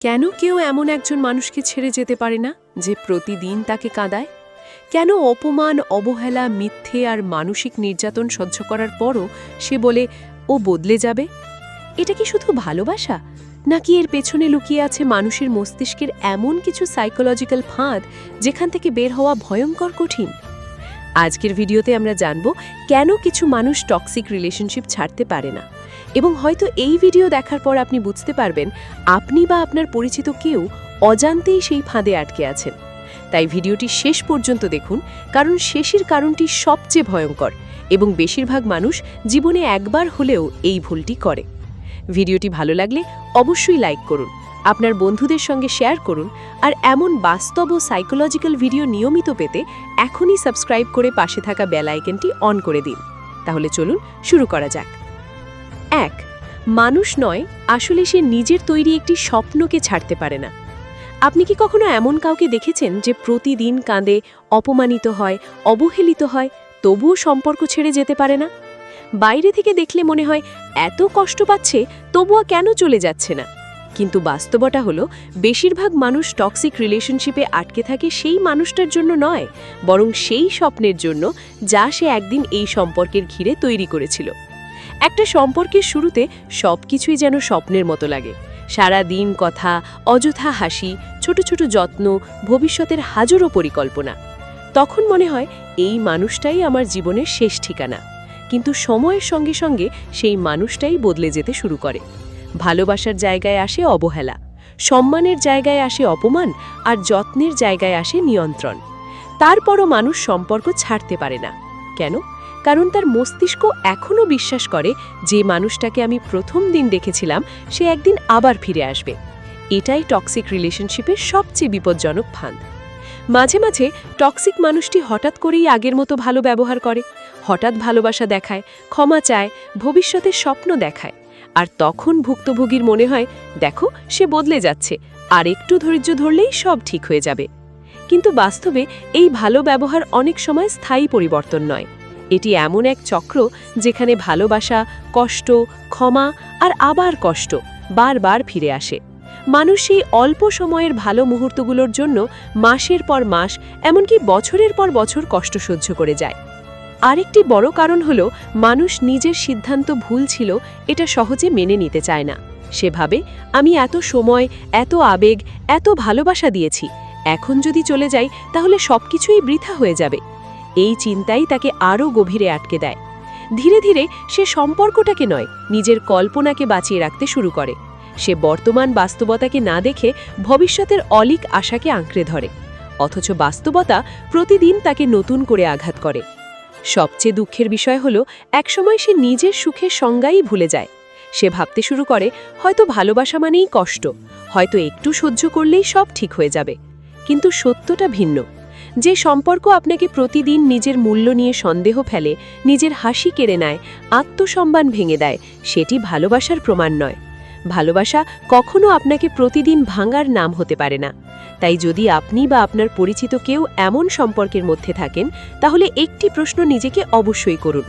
কেন কেউ এমন একজন মানুষকে ছেড়ে যেতে পারে না যে প্রতিদিন তাকে কাঁদায়? কেন অপমান, অবহেলা, মিথ্যে আর মানসিক নির্যাতন সহ্য করার পরও সে বলে ও বদলে যাবে? এটা কি শুধু ভালোবাসা, নাকি এর পেছনে লুকিয়ে আছে মানুষের মস্তিষ্কের এমন কিছু সাইকোলজিক্যাল ফাঁদ যেখান থেকে বের হওয়া ভয়ঙ্কর কঠিন? আজকের ভিডিওতে আমরা জানব কেন কিছু মানুষ টক্সিক রিলেশনশিপ ছাড়তে পারে না, এবং হয়তো এই ভিডিও দেখার পর আপনি বুঝতে পারবেন আপনি বা আপনার পরিচিত কেউ অজান্তেই সেই ফাঁদে আটকে আছেন। তাই ভিডিওটি শেষ পর্যন্ত দেখুন, কারণ শেষের কারণটি সবচেয়ে ভয়ঙ্কর এবং বেশিরভাগ মানুষ জীবনে একবার হলেও এই ভুলটি করে। ভিডিওটি ভালো লাগলে অবশ্যই লাইক করুন, আপনার বন্ধুদের সঙ্গে শেয়ার করুন, আর এমন বাস্তব ও সাইকোলজিক্যাল ভিডিও নিয়মিত পেতে এখনই সাবস্ক্রাইব করে পাশে থাকা বেল আইকনটি অন করে দিন। তাহলে চলুন শুরু করা যাক। ১. মানুষ নয়, আসলে সে নিজের তৈরি একটি স্বপ্নকে ছাড়তে পারে না। আপনি কি কখনো এমন কাউকে দেখেছেন যে প্রতিদিন কাঁদে, অপমানিত হয়, অবহেলিত হয়, তবুও সম্পর্ক ছেড়ে যেতে পারে না? বাইরে থেকে দেখলে মনে হয় এত কষ্ট পাচ্ছে, তবুও কেন চলে যাচ্ছে না? কিন্তু বাস্তবতা হলো বেশিরভাগ মানুষ টক্সিক রিলেশনশিপে আটকে থাকে সেই মানুষটার জন্য নয়, বরং সেই স্বপ্নের জন্য যা সে একদিন এই সম্পর্কের ঘিরে তৈরি করেছিল। একটা সম্পর্কের শুরুতে সবকিছুই যেন স্বপ্নের মতো লাগে। সারা দিন কথা, অযথা হাসি, ছোট ছোট যত্ন, ভবিষ্যতের হাজারো পরিকল্পনা। তখন মনে হয় এই মানুষটাই আমার জীবনের শেষ ঠিকানা। কিন্তু সময়ের সঙ্গে সঙ্গে সেই মানুষটাই বদলে যেতে শুরু করে। ভালোবাসার জায়গায় আসে অবহেলা, সম্মানের জায়গায় আসে অপমান, আর যত্নের জায়গায় আসে নিয়ন্ত্রণ। তারপরও মানুষ সম্পর্ক ছাড়তে পারে না। কেন? কারণ তার মস্তিষ্ক এখনও বিশ্বাস করে যে মানুষটাকে আমি প্রথম দিন দেখেছিলাম সে একদিন আবার ফিরে আসবে। এটাই টক্সিক রিলেশনশিপের সবচেয়ে বিপজ্জনক ফাঁদ। মাঝে মাঝে টক্সিক মানুষটি হঠাৎ করেই আগের মতো ভালো ব্যবহার করে, হঠাৎ ভালোবাসা দেখায়, ক্ষমা চায়, ভবিষ্যতের স্বপ্ন দেখায়। আর তখন ভুক্তভোগীর মনে হয়, দেখো সে বদলে যাচ্ছে, আর একটু ধৈর্য ধরলেই সব ঠিক হয়ে যাবে। কিন্তু বাস্তবে এই ভালো ব্যবহার অনেক সময় স্থায়ী পরিবর্তন নয়। এটি এমন এক চক্র যেখানে ভালোবাসা, কষ্ট, ক্ষমা আর আবার কষ্ট বারবার ফিরে আসে। মানুষ সেই অল্প সময়ের ভালো মুহূর্তগুলোর জন্য মাসের পর মাস, এমনকি বছরের পর বছর কষ্ট সহ্য করে যায়। আরেকটি বড় কারণ হলো মানুষ নিজের সিদ্ধান্ত ভুল ছিল এটা সহজে মেনে নিতে চায় না। সে ভাবে, আমি এত সময়, এত আবেগ, এত ভালোবাসা দিয়েছি, এখন যদি চলে যাই তাহলে সবকিছুই বৃথা হয়ে যাবে। এই চিন্তাই তাকে আরও গভীরে আটকে দেয়। ধীরে ধীরে সে সম্পর্কটাকে নয়, নিজের কল্পনাকে বাঁচিয়ে রাখতে শুরু করে। সে বর্তমান বাস্তবতাকে না দেখে ভবিষ্যতের অলিক আশাকে আঁকড়ে ধরে, অথচ বাস্তবতা প্রতিদিন তাকে নতুন করে আঘাত করে। সবচেয়ে দুঃখের বিষয় হলো একসময় সে নিজের সুখের সংজ্ঞাই ভুলে যায়। সে ভাবতে শুরু করে হয়তো ভালোবাসা মানেই কষ্ট, হয়তো একটু সহ্য করলেই সব ঠিক হয়ে যাবে। কিন্তু সত্যটা ভিন্ন। যে সম্পর্ক আপনাকে প্রতিদিন নিজের মূল্য নিয়ে সন্দেহ ফেলে, নিজের হাসি কেড়ে নেয়, আত্মসম্মান ভেঙে দেয়, সেটি ভালোবাসার প্রমাণ নয়। ভালোবাসা কখনো আপনাকে প্রতিদিন ভাঙার নাম হতে পারে না। তাই যদি আপনি বা আপনার পরিচিত কেউ এমন সম্পর্কের মধ্যে থাকেন, তাহলে একটি প্রশ্ন নিজেকে অবশ্যই করুন।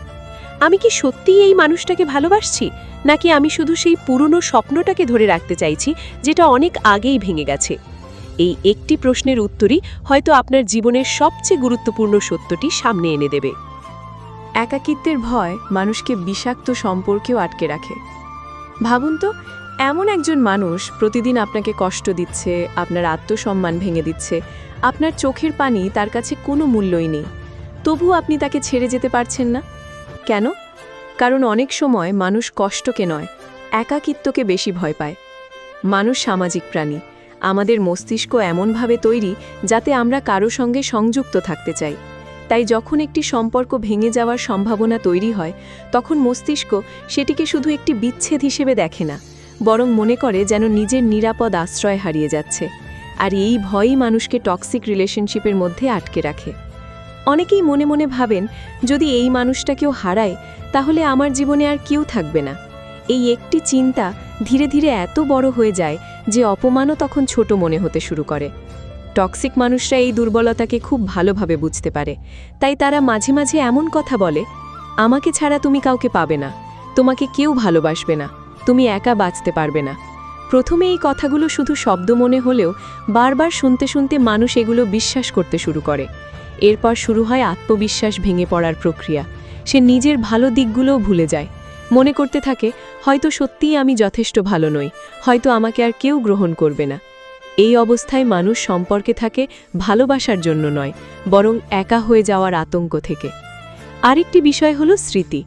আমি কি সত্যিই এই মানুষটাকে ভালোবাসছি, নাকি আমি শুধু সেই পুরনো স্বপ্নটাকে ধরে রাখতে চাইছি যেটা অনেক আগেই ভেঙে গেছে? এই একটি প্রশ্নের উত্তরই হয়তো আপনার জীবনের সবচেয়ে গুরুত্বপূর্ণ সত্যটি সামনে এনে দেবে। একাকিত্বের ভয় মানুষকে বিষাক্ত সম্পর্কেও আটকে রাখে। ভাবুন তো, এমন একজন মানুষ প্রতিদিন আপনাকে কষ্ট দিচ্ছে, আপনার আত্মসম্মান ভেঙে দিচ্ছে, আপনার চোখের পানি তার কাছে কোনো মূল্যই নেই, তবু আপনি তাকে ছেড়ে যেতে পারছেন না। কেন? কারণ অনেক সময় মানুষ কষ্টকে নয়, একাকিত্বকে বেশি ভয় পায়। মানুষ সামাজিক প্রাণী। আমাদের মস্তিষ্ক এমনভাবে তৈরি যাতে আমরা কারো সঙ্গে সংযুক্ত থাকতে চাই। তাই যখন একটি সম্পর্ক ভেঙে যাওয়ার সম্ভাবনা তৈরি হয়, তখন মস্তিষ্ক সেটিকে শুধু একটি বিচ্ছেদ হিসেবে দেখে না, বরং মনে করে যেন নিজের নিরাপদ আশ্রয় হারিয়ে যাচ্ছে। আর এই ভয়ই মানুষকে টক্সিক রিলেশনশিপের মধ্যে আটকে রাখে। অনেকেই মনে মনে ভাবেন, যদি এই মানুষটাকেও হারায় তাহলে আমার জীবনে আর কেউ থাকবে না। এই একটি চিন্তা ধীরে ধীরে এত বড় হয়ে যায় যে অপমানও তখন ছোট মনে হতে শুরু করে। টক্সিক মানুষরা এই দুর্বলতাকে খুব ভালোভাবে বুঝতে পারে, তাই তারা মাঝে মাঝে এমন কথা বলে, আমাকে ছাড়া তুমি কাউকে পাবে না, তোমাকে কেউ ভালোবাসবে না, তুমি একা বাঁচতে পারবে না। প্রথমে এই কথাগুলো শুধু শব্দ মনে হলেও বারবার শুনতে শুনতে মানুষ এগুলো বিশ্বাস করতে শুরু করে। এরপর শুরু হয় আত্মবিশ্বাস ভেঙে পড়ার প্রক্রিয়া। সে নিজের ভালো দিকগুলোও ভুলে যায়, মনে করতে থাকে হয়তো সত্যিই আমি যথেষ্ট ভালো নই, হয়তো আমাকে আর কেউ গ্রহণ করবে না। এই অবস্থায় মানুষ সম্পর্কে থাকে ভালোবাসার জন্য নয়, বরং একা হয়ে যাওয়ার আতঙ্ক থেকে। আরেকটি বিষয় হলো স্মৃতি।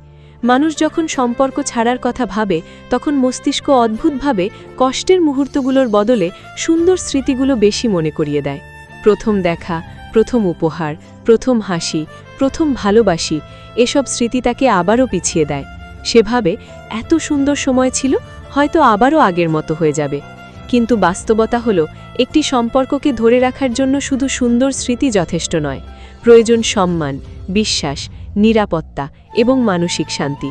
মানুষ যখন সম্পর্ক ছাড়ার কথা ভাবে তখন মস্তিষ্ক অদ্ভুতভাবে কষ্টের মুহূর্তগুলোর বদলে সুন্দর স্মৃতিগুলো বেশি মনে করিয়ে দেয়। প্রথম দেখা, প্রথম উপহার, প্রথম হাসি, প্রথম ভালোবাসি, এসব স্মৃতি তাকে আবারও পিছিয়ে দেয়। সেভাবে এত সুন্দর সময় ছিল, হয়তো আবারও আগের মতো হয়ে যাবে। কিন্তু বাস্তবতা হলো একটি সম্পর্ককে ধরে রাখার জন্য শুধু সুন্দর স্মৃতি যথেষ্ট নয়, প্রয়োজন সম্মান, বিশ্বাস, নিরাপত্তা এবং মানসিক শান্তি।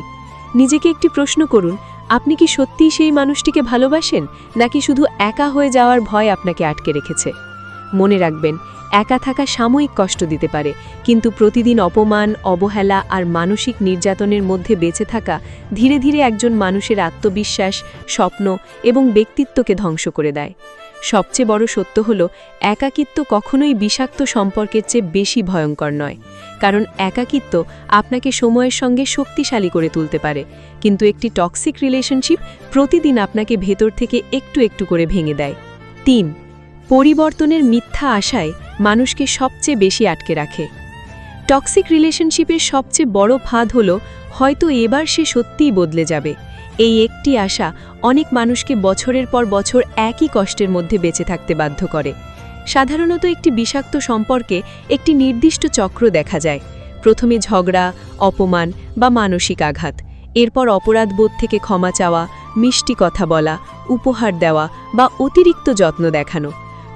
নিজেকে একটি প্রশ্ন করুন, আপনি কি সত্যিই সেই মানুষটিকে ভালোবাসেন, নাকি শুধু একা হয়ে যাওয়ার ভয় আপনাকে আটকে রেখেছে? মনে রাখবেন, একা থাকা সাময়িক কষ্ট দিতে পারে, কিন্তু প্রতিদিন অপমান, অবহেলা আর মানসিক নির্যাতনের মধ্যে বেঁচে থাকা ধীরে ধীরে একজন মানুষের আত্মবিশ্বাস, স্বপ্ন এবং ব্যক্তিত্বকে ধ্বংস করে দেয়। সবচেয়ে বড় সত্য হল, একাকিত্ব কখনোই বিষাক্ত সম্পর্কের চেয়ে বেশি ভয়ঙ্কর নয়। কারণ একাকিত্ব আপনাকে সময়ের সঙ্গে শক্তিশালী করে তুলতে পারে, কিন্তু একটি টক্সিক রিলেশনশিপ প্রতিদিন আপনাকে ভেতর থেকে একটু একটু করে ভেঙে দেয়। 3. পরিবর্তনের মিথ্যা আশায় মানুষকে সবচেয়ে বেশি আটকে রাখে। টক্সিক রিলেশনশিপের সবচেয়ে বড় ফাঁদ হল হয়তো এবার সে সত্যিই বদলে যাবে। এই একটি আশা অনেক মানুষকে বছরের পর বছর একই কষ্টের মধ্যে বেঁচে থাকতে বাধ্য করে। সাধারণত একটি বিষাক্ত সম্পর্কে একটি নির্দিষ্ট চক্র দেখা যায়। প্রথমে ঝগড়া, অপমান বা মানসিক আঘাত, এরপর অপরাধবোধ থেকে ক্ষমা চাওয়া, মিষ্টি কথা বলা, উপহার দেওয়া বা অতিরিক্ত যত্ন দেখানো।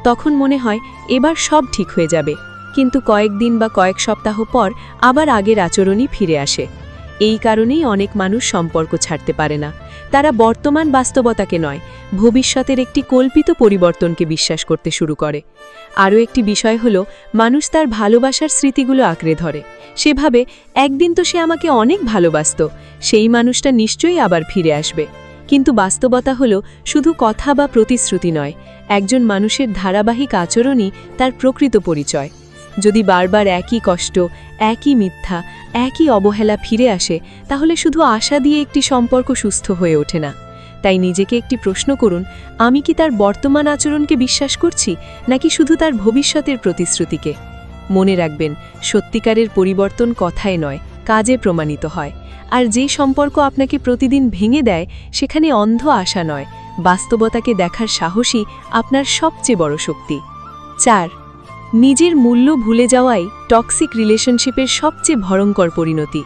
তখন মনে হয় এবার সব ঠিক হয়ে যাবে, কিন্তু কয়েকদিন বা কয়েক সপ্তাহ পর আবার আগের আচরণই ফিরে আসে। এই কারণেই অনেক মানুষ সম্পর্ক ছাড়তে পারে না। তারা বর্তমান বাস্তবতাকে নয়, ভবিষ্যতের একটি কল্পিত পরিবর্তনকে বিশ্বাস করতে শুরু করে। আরও একটি বিষয় হলো, মানুষ তার ভালোবাসার স্মৃতিগুলো আঁকড়ে ধরে। সেভাবে একদিন তো সে আমাকে অনেক ভালোবাসত, সেই মানুষটা নিশ্চয়ই আবার ফিরে আসবে। কিন্তু বাস্তবতা হলো শুধু কথা বা প্রতিশ্রুতি নয়, একজন মানুষের ধারাবাহিক আচরণই তার প্রকৃত পরিচয়। যদি বারবার একই কষ্ট, একই মিথ্যা, একই অবহেলা ফিরে আসে, তাহলে শুধু আশা দিয়ে একটি সম্পর্ক সুস্থ হয়ে ওঠে না। তাই নিজেকে একটি প্রশ্ন করুন, আমি কি তার বর্তমান আচরণকে বিশ্বাস করছি, নাকি শুধু তার ভবিষ্যতের প্রতিশ্রুতিকে? মনে রাখবেন, সত্যিকারের পরিবর্তন কথায় নয়, কাজে প্রমাণিত হয়। আর যে সম্পর্ক আপনাকে প্রতিদিন ভেঙে দেয়, সেখানে অন্ধ আশা নয়, বাস্তবতাকে দেখার সাহসই আপনার সবচেয়ে বড় শক্তি। 4. নিজের মূল্য ভুলে যাওয়াই টক্সিক রিলেশনশিপের সবচেয়ে ভয়ঙ্কর পরিণতি।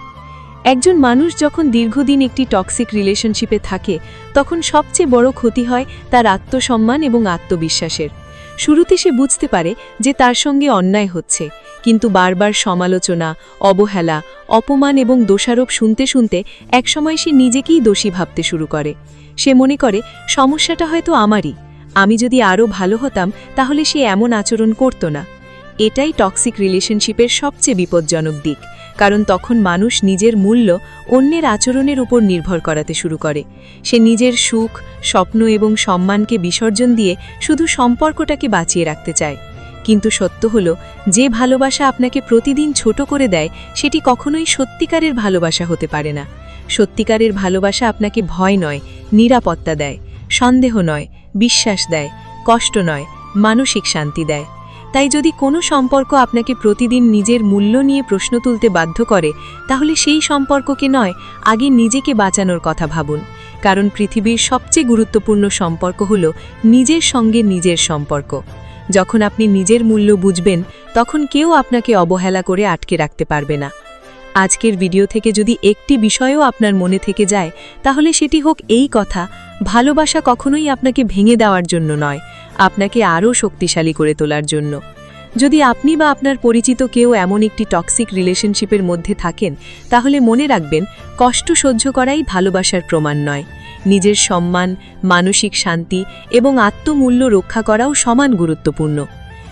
একজন মানুষ যখন দীর্ঘদিন একটি টক্সিক রিলেশনশিপে থাকে, তখন সবচেয়ে বড় ক্ষতি হয় তার আত্মসম্মান এবং আত্মবিশ্বাসের। শুরুতে সে বুঝতে পারে যে তার সঙ্গে অন্যায় হচ্ছে, কিন্তু বারবার সমালোচনা, অবহেলা, অপমান এবং দোষারোপ শুনতে শুনতে একসময় সে নিজেকেই দোষী ভাবতে শুরু করে। সে মনে করে সমস্যাটা হয়তো আমারই, আমি যদি আরও ভালো হতাম তাহলে সে এমন আচরণ করত না। এটাই টক্সিক রিলেশনশিপের সবচেয়ে বিপজ্জনক দিক, কারণ তখন মানুষ নিজের মূল্য অন্যের আচরণের উপর নির্ভর করাতে শুরু করে। সে নিজের সুখ, স্বপ্ন এবং সম্মানকে বিসর্জন দিয়ে শুধু সম্পর্কটাকে বাঁচিয়ে রাখতে চায়। কিন্তু সত্য হলো, যে ভালোবাসা আপনাকে প্রতিদিন ছোট করে দেয়, সেটি কখনোই সত্যিকারের ভালোবাসা হতে পারে না। সত্যিকারের ভালোবাসা আপনাকে ভয় নয়, নিরাপত্তা দেয়, সন্দেহ নয়, বিশ্বাস দেয়, কষ্ট নয়, মানসিক শান্তি দেয়। তাই যদি কোনো সম্পর্ক আপনাকে প্রতিদিন নিজের মূল্য নিয়ে প্রশ্ন তুলতে বাধ্য করে, তাহলে সেই সম্পর্ককে নয়, আগে নিজেকে বাঁচানোর কথা ভাবুন। কারণ পৃথিবীর সবচেয়ে গুরুত্বপূর্ণ সম্পর্ক হলো নিজের সঙ্গে নিজের সম্পর্ক। যখন আপনি নিজের মূল্য বুঝবেন, তখন কেউ আপনাকে অবহেলা করে আটকে রাখতে পারবে না। আজকের ভিডিও থেকে যদি একটি বিষয়ও আপনার মনে থেকে যায়, তাহলে সেটি হোক এই কথা, ভালোবাসা কখনোই আপনাকে ভেঙে দেওয়ার জন্য নয়, আপনাকে আরও শক্তিশালী করে তোলার জন্য। যদি আপনি বা আপনার পরিচিত কেউ এমন একটি টক্সিক রিলেশনশিপের মধ্যে থাকেন, তাহলে মনে রাখবেন, কষ্ট সহ্য করাই ভালোবাসার প্রমাণ নয়। নিজের সম্মান, মানসিক শান্তি এবং আত্মমূল্য রক্ষা করাও সমান গুরুত্বপূর্ণ।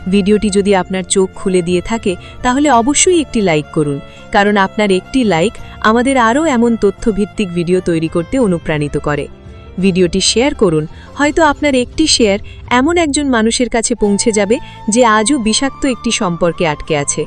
ভিডিওটি যদি আপনার চোখ খুলে দিয়ে থাকে, তাহলে অবশ্যই একটি লাইক করুন, কারণ আপনার একটি লাইক আমাদের আরও এমন তথ্যভিত্তিক ভিডিও তৈরি করতে অনুপ্রাণিত করে। ভিডিওটি শেয়ার করুন, হয়তো আপনার একটি শেয়ার এমন একজন মানুষের কাছে পৌঁছে যাবে যে আজও বিষাক্ত একটি সম্পর্কে আটকে আছে।